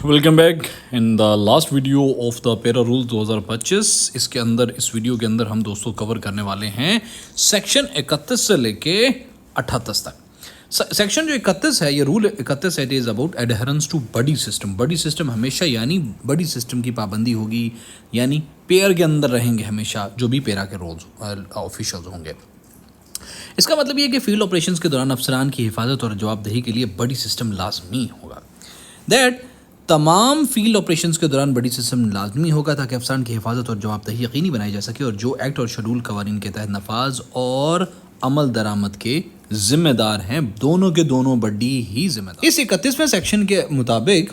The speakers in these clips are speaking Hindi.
Welcome back in the last video of the para rule 2025। इसके अंदर इस वीडियो के अंदर हम दोस्तों कवर करने वाले हैं सेक्शन 31 से लेके 38 तक। सेक्शन जो 31 है, ये रूल 31 है, it is about adherence to buddy system. Buddy system हमेशा यानी बडी सिस्टम की पाबंदी होगी, यानी पेयर के अंदर रहेंगे हमेशा जो भी पेरा के रोल्स ऑफिशियल्स होंगे। इसका मतलब ये है कि फील्ड ऑपरेशंस के दौरान अफसरान की हिफाजत और जवाबदेही के लिए बडी सिस्टम लाजमी होगा। दैट तमाम फील्ड ऑपरेशंस के दौरान बड़ी सिस्टम लाजमी होगा ताकि अफसरान की हिफाजत और जवाबदेही यकीनी बनाई जा सके और जो एक्ट और शेड्यूल कवानीन के तहत नफाज और अमल दरामद के जिम्मेदार हैं, दोनों के दोनों बड़ी ही जिम्मेदार। इस 31वें सेक्शन के मुताबिक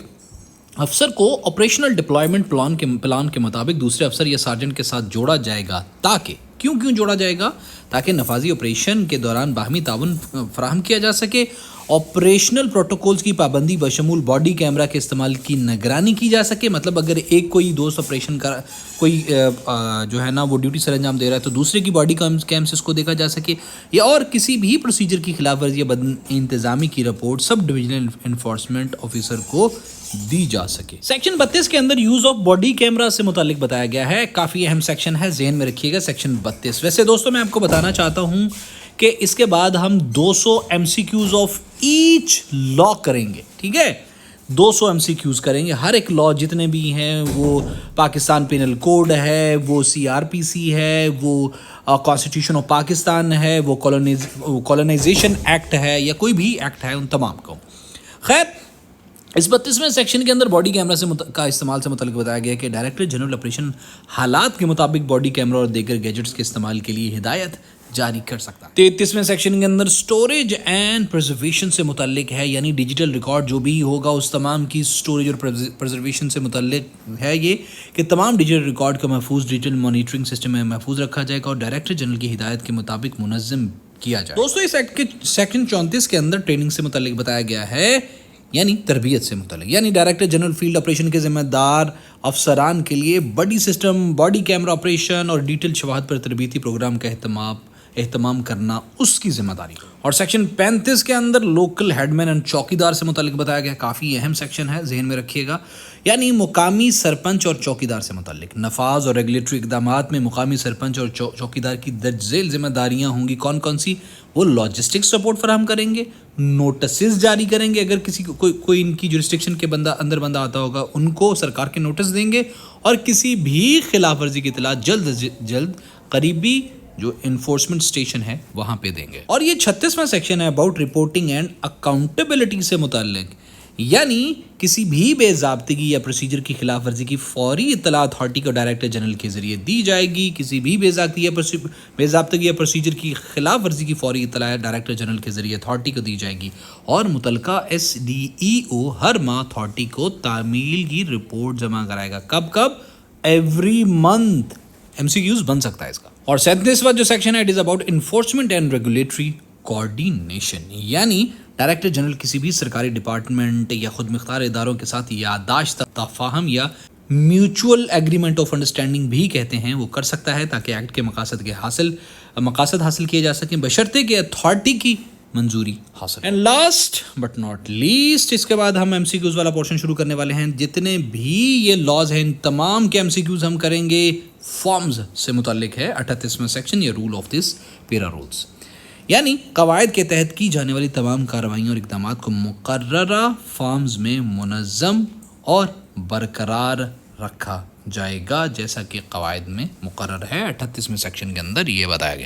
अफसर को ऑपरेशनल डिप्लॉयमेंट प्लान के मुताबिक दूसरे अफसर या सार्जेंट के साथ जोड़ा जाएगा। ताकि क्यों जोड़ा जाएगा? ताकि नफाजी ऑपरेशन के दौरान बाहमी ताउन फराहम किया जा सके, ऑपरेशनल प्रोटोकॉल्स की पाबंदी बशमूल बॉडी कैमरा के इस्तेमाल की निगरानी की जा सके। मतलब अगर एक कोई दोस्त ऑपरेशन का कोई जो है ना वो ड्यूटी सर अंजाम दे रहा है तो दूसरे की बॉडी कैम से इसको देखा जा सके, या और किसी भी प्रोसीजर की खिलाफ वर्जी या बद इंतजामी की report sub divisional enforcement officer को दी जा सके। सेक्शन 32 के अंदर यूज ऑफ बॉडी कैमरा से मुतालिक बताया गया है। काफ़ी अहम सेक्शन है, ज़हन में रखिएगा सेक्शन 32। वैसे दोस्तों मैं आपको बताना चाहता हूँ कि इसके बाद हम 200 MCQs ऑफ ईच लॉ करेंगे। ठीक है, 200 MCQs करेंगे। हर एक लॉ जितने भी हैं, वो पाकिस्तान पेनल कोड है, वो CRPC है, वो कॉन्स्टिट्यूशन ऑफ पाकिस्तान है, वो कॉलोनाइजेशन एक्ट है, या कोई भी एक्ट है, उन तमाम को। खैर, इस 32वें सेक्शन के अंदर बॉडी कैमरा का इस्तेमाल से मुताल्लिक बताया गया कि डायरेक्टर जनरल ऑपरेशन हालात के मुताबिक बॉडी कैमरा और दीगर गैजेट्स के इस्तेमाल के लिए हिदायत जारी कर सकता है। 33वें सेक्शन के अंदर स्टोरेज एंड प्रिजर्वेशन से मुताल्लिक है, यानी डिजिटल रिकॉर्ड जो भी होगा उस तमाम की स्टोरेज और प्रिजर्वेशन से मुताल्लिक है ये कि तमाम डिजिटल रिकॉर्ड का महफूज डिजिटल मॉनिटरिंग सिस्टम में महफूज रखा जाएगा और डायरेक्टर जनरल की हिदायत के मुताबिक मुनज़्ज़म किया जाए। दोस्तों इस एक्ट के सेक्शन 34 के अंदर ट्रेनिंग से मुताल्लिक बताया गया है, यानी तरबियत से मुताल्लिक, यानी डायरेक्टर जनरल फील्ड ऑपरेशन के जिम्मेदार अफसरान के लिए buddy system, body camera operation और डिटेल शवाहद पर तरबियती प्रोग्राम का एहतमाम करना उसकी जिम्मेदारी। और सेक्शन 35 के अंदर लोकल हेडमैन एंड चौकीदार से मुताल्लिक बताया गया। काफ़ी अहम सेक्शन है, जहन में रखिएगा, यानी मुकामी सरपंच और चौकीदार से मुताल्लिक नफाज और रेगुलेटरी इक़दामात में मुकामी सरपंच और चौकीदार की दर्ज झेल जिम्मेदारियाँ होंगी। कौन कौन सी? वो लॉजिस्टिक्स सपोर्ट फराहम करेंगे, नोटिस जारी करेंगे, अगर किसी को कोई इनकी जुरिस्डिक्शन के बंदा आता होगा उनको सरकार के नोटिस देंगे, और किसी भी खिलाफ वर्जी की इतला जल्द करीबी जो इन्फोर्समेंट स्टेशन है वहाँ पे देंगे। और ये 36वां सेक्शन है अबाउट रिपोर्टिंग एंड अकाउंटेबिलिटी से मुताल्लिक, यानी किसी भी बेज़ाब्तगी या प्रोसीजर की खिलाफ वर्जी की फौरी इत्तला अथॉरिटी को डायरेक्टर जनरल के जरिए दी जाएगी। किसी भी बेज़ाब्तगी या प्रोसीजर की खिलाफ वर्जी की फौरी इत्तला डायरेक्टर जनरल के जरिए अथॉरिटी को दी जाएगी, और मुतलका SDEO हर माह अथॉरिटी को तामील की रिपोर्ट जमा कराएगा। कब? Every month. MCQs बन सकता है इसका। और 37वां जो सेक्शन है, it is about enforcement and regulatory coordination, यानी डायरेक्टर जनरल किसी भी सरकारी डिपार्टमेंट या खुद मुख्तार इदारों के साथ यादाश्त तफाहम या म्यूचुअल एग्रीमेंट ऑफ अंडरस्टैंडिंग भी कहते हैं, वो कर सकता है ताकि एक्ट के मकासद हासिल किए जा सकें बशर्ते कि अथॉरिटी की मंजूरी हासिल। And last but not least, इसके बाद हम MCQs वाला पोर्शन शुरू करने वाले हैं। जितने भी ये लॉज हैं, इन तमाम के MCQs हम करेंगे फॉर्म्स से मुताल्लिक है 38वां सेक्शन, ये rule of this para rules, यानी कवायद के तहत की जाने वाली तमाम कार्रवाइयों और इक़दामात को मुकर्ररा फॉर्म्स में मुनज़्ज़म और बरकरार रखा जाएगा, जैसा कि कवायद में मुकर्रर है 38वें सेक्शन के अंदर ये बताया गया।